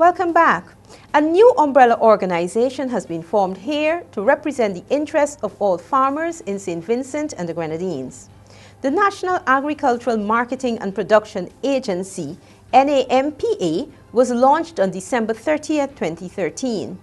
Welcome back. A new umbrella organization has been formed here to represent the interests of all farmers in St. Vincent and the Grenadines. The National Agricultural Marketing and Production Agency, NAMPA, was launched on December 30, 2013.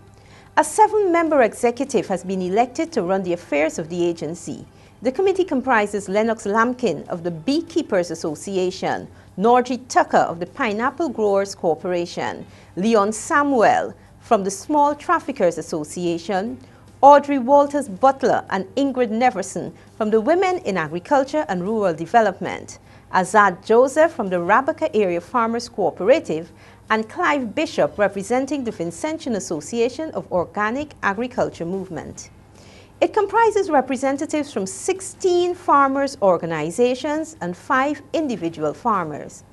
A 7-member executive has been elected to run the affairs of the agency. The committee comprises Lennox Lampkin of the Beekeepers Association, Norgie Tucker of the Pineapple Growers Corporation, Leon Samuel from the Small Traffickers Association, Audrey Walters Butler and Ingrid Neverson from the Women in Agriculture and Rural Development, Azad Joseph from the Rabaca Area Farmers Cooperative, and Clive Bishop representing the Vincentian Association of Organic Agriculture Movement. It comprises representatives from 16 farmers' organizations and 5 individual farmers.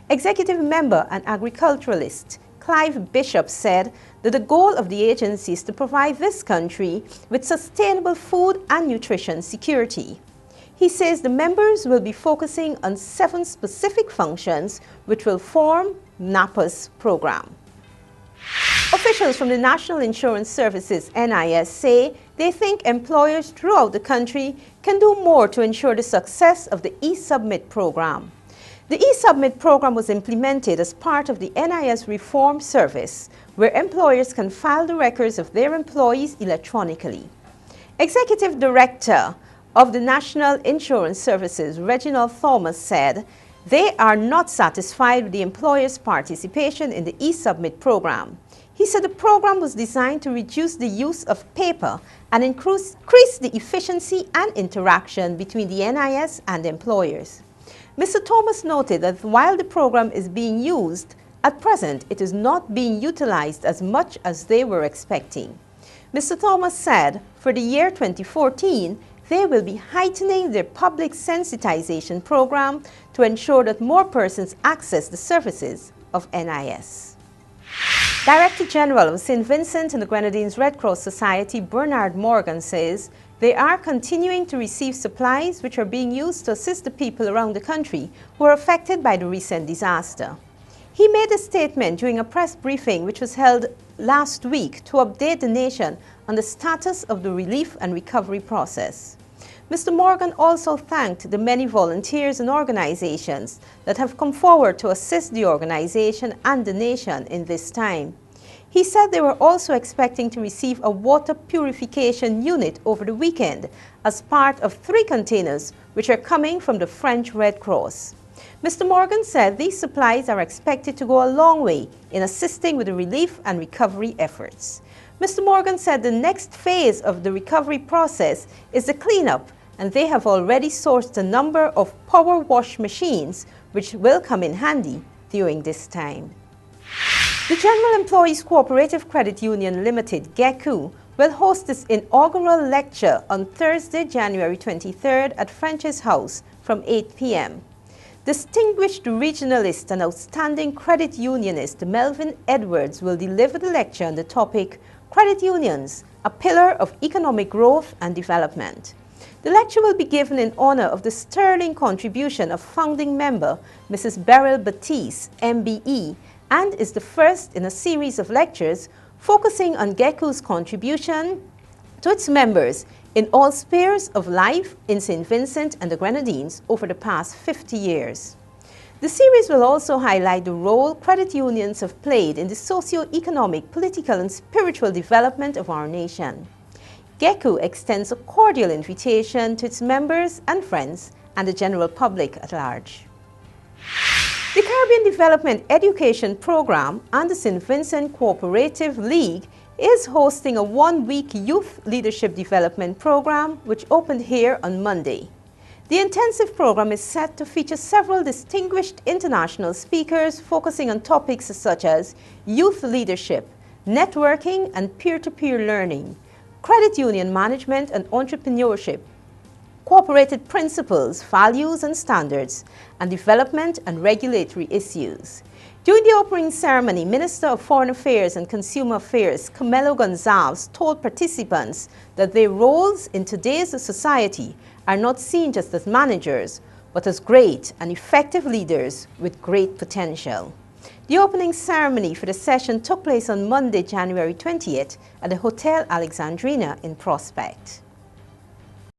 Executive member and agriculturalist Clive Bishop said that the goal of the agency is to provide this country with sustainable food and nutrition security. He says the members will be focusing on 7 specific functions which will form NAPA's program. Officials from the National Insurance Services NIS say they think employers throughout the country can do more to ensure the success of the e-Submit program. The e-Submit program was implemented as part of the NIS Reform Service, where employers can file the records of their employees electronically. Executive Director of the National Insurance Services, Reginald Thomas, said they are not satisfied with the employers' participation in the e-Submit program. He said the program was designed to reduce the use of paper and increase the efficiency and interaction between the NIS and employers. Mr. Thomas noted that while the program is being used, at present it is not being utilized as much as they were expecting. Mr. Thomas said for the year 2014, they will be heightening their public sensitization program to ensure that more persons access the services of NIS. Director General of St. Vincent and the Grenadines Red Cross Society, Bernard Morgan, says they are continuing to receive supplies which are being used to assist the people around the country who are affected by the recent disaster. He made a statement during a press briefing which was held last week to update the nation on the status of the relief and recovery process. Mr. Morgan also thanked the many volunteers and organizations that have come forward to assist the organization and the nation in this time. He said they were also expecting to receive a water purification unit over the weekend as part of 3 containers which are coming from the French Red Cross. Mr. Morgan said these supplies are expected to go a long way in assisting with the relief and recovery efforts. Mr. Morgan said the next phase of the recovery process is the cleanup, and they have already sourced a number of power wash machines which will come in handy during this time. The General Employees Cooperative Credit Union Limited, GECU, will host its inaugural lecture on Thursday, January 23rd at French's House from 8 p.m. Distinguished regionalist and outstanding credit unionist Melvin Edwards will deliver the lecture on the topic Credit Unions, a Pillar of Economic Growth and Development. The lecture will be given in honor of the sterling contribution of founding member Mrs. Beryl Batiste, MBE, and is the first in a series of lectures focusing on GECU's contribution to its members in all spheres of life in St. Vincent and the Grenadines over the past 50 years. The series will also highlight the role credit unions have played in the socio-economic, political and spiritual development of our nation. GECU extends a cordial invitation to its members and friends and the general public at large. The Caribbean Development Education Program and the St. Vincent Cooperative League is hosting a 1-week youth leadership development program which opened here on Monday. The intensive program is set to feature several distinguished international speakers focusing on topics such as youth leadership, networking and peer-to-peer learning, credit union management and entrepreneurship, cooperative principles, values and standards, and development and regulatory issues. During the opening ceremony, Minister of Foreign Affairs and Consumer Affairs, Camilo Gonzalez, told participants that their roles in today's society are not seen just as managers, but as great and effective leaders with great potential. The opening ceremony for the session took place on Monday, January 20th at the Hotel Alexandrina in Prospect.